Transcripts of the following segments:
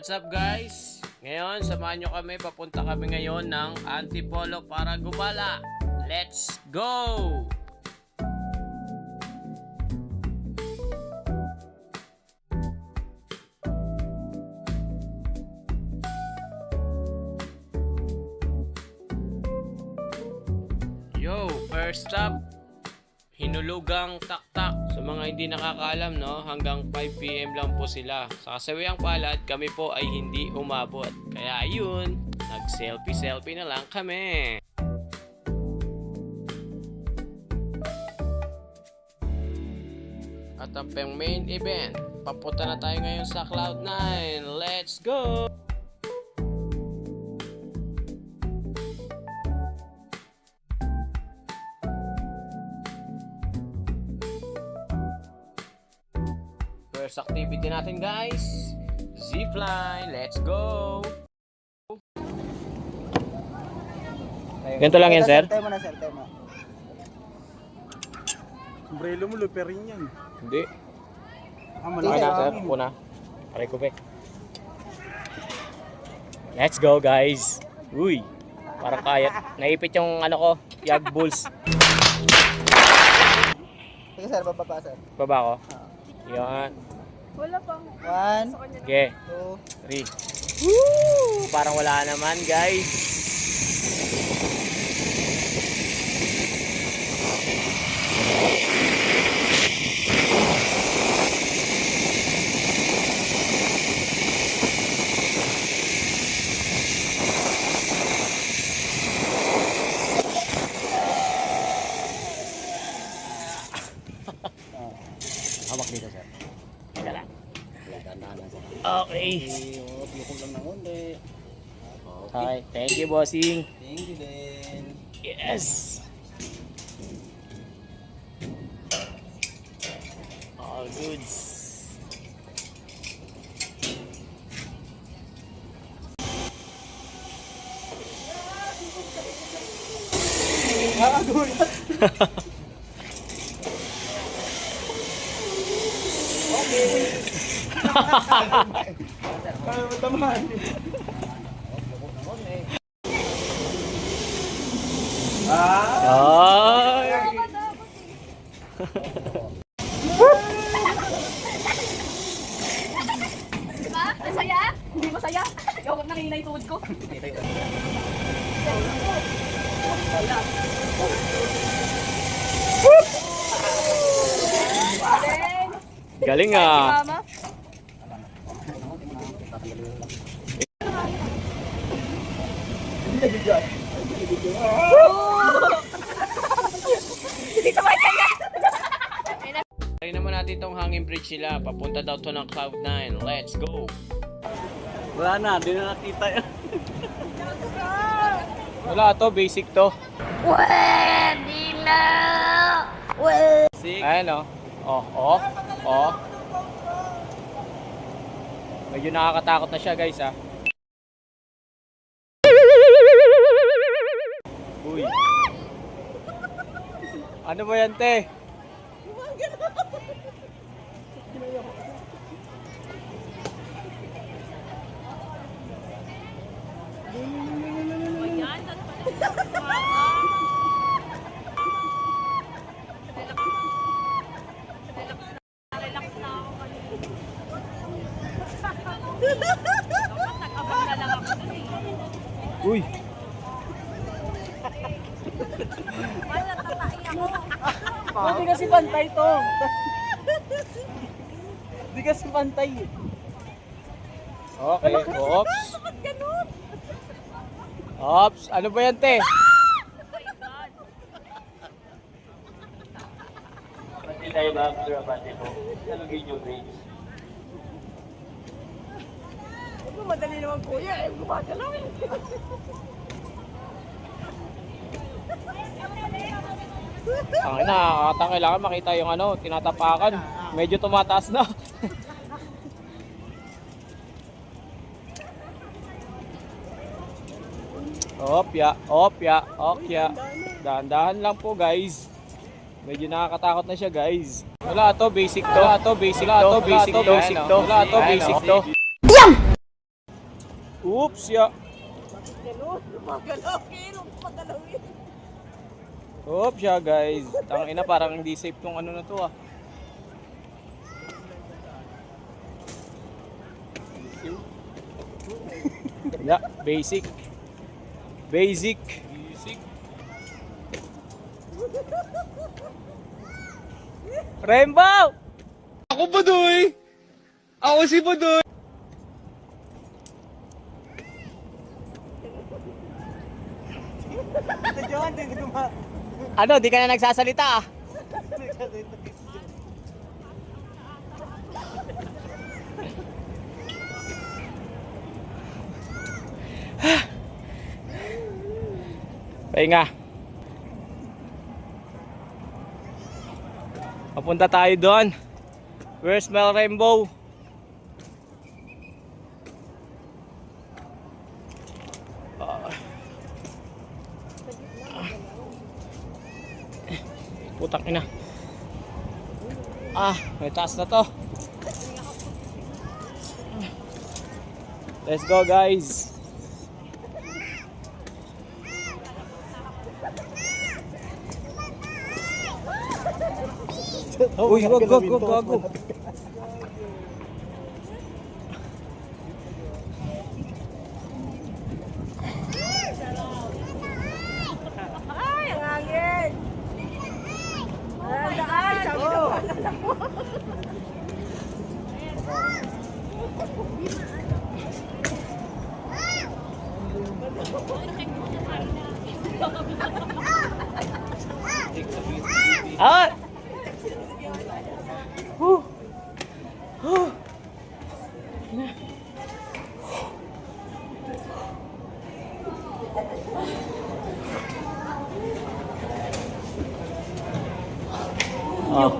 What's up guys? Ngayon, samahan nyo kami. Papunta kami ngayon ng Antipolo para gumala. Let's go! Yo, first stop, Hinulugang Taktak. Sa mga hindi nakakaalam, no, hanggang 5 PM lang po sila. Sa Kasawiang Palad, kami po ay hindi umabot. Kaya ayun, nag-selfie na lang kami. At ang main event, papunta na tayo ngayon sa Cloud9. Let's go! First activity natin guys, zipline. Let's go! Ganito lang yan, sir? Tema na, sir. Tema. Umbrelo mo, luperin yan. Hindi. Mali Okay na, sir. Una. Aray ko, be. Let's go, guys. Uy. Parang kaya. Naipit yung ano ko, Yag Bulls. Sige, sir. Bababa, sir. Baba ko. Yan. Wala pang 1, Okay. 2, 3. Woo! Parang wala naman, guys. hawak dito, sir. Teka lang. Dandahan lang, sir. Okay. Lukog lang ng onde. Okay. Thank you, bossing. Thank you din. Yes. All goods. Kaya mo taman. Ay. diba? Masaya? Hindi masaya? Ikaw kung nakina yung tuhod ko. Galing ah. Mama? Hindi naman kaya. Try naman natin itong hanging bridge nila. Papunta daw to ng Cloud9. Let's go. Wala na, di na nakita yan. Wala to, basic to. Pwede na. Ayan o. Oh. Medyo nakakatakot na siya guys ah. Uy. Ano ba yan, te? Relax na ako kanina. Dapat nag-abang na lang ako dun eh. Uy. Wala, tatai ako. Hindi kasi pantay to. Hindi kasi pantay. Okay, oops. Bakit ganun? Oops, ano ba yan, te? Oh my God. Pati tayo ba after a bati mo? Nalagay yung range. Madali naman kuya eh. Gumagalaw eh. Ang ina, kailangan makita yung ano, tinatapakan. Medyo tumataas na. Opya. Dahan-dahan lang po guys. Medyo nakakatakot na siya guys. Wala to, basic to. Wala to, basic to. Oops, ya. Oops, ya guys. Tangina, parang hindi safe tong ano na to ah. Yeah, basic. Basic. Rainbow! Ako ba doy? Ako si Badoy. Ano, di ka na nagsasalita ah. Pahinga. Papunta tayo doon. Where's Mel Rainbow? Putang ina. Ah, may taas na to. Let's go guys. Uy, wag. Ay, ang hangin! Daan, sabi na pala mo. Ah! Oh.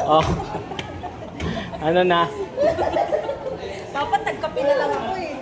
Oh. Ano na? Dapat nagkape na lang ako eh.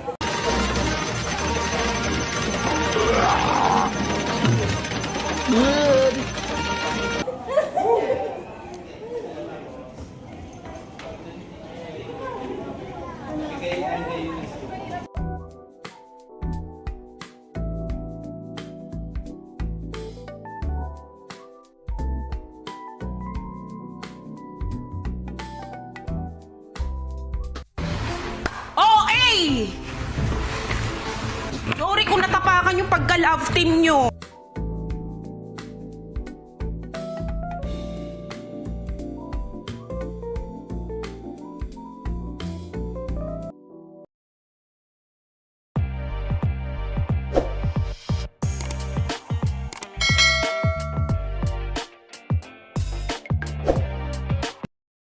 Sorry kung natapakan yung pagka-love team nyo.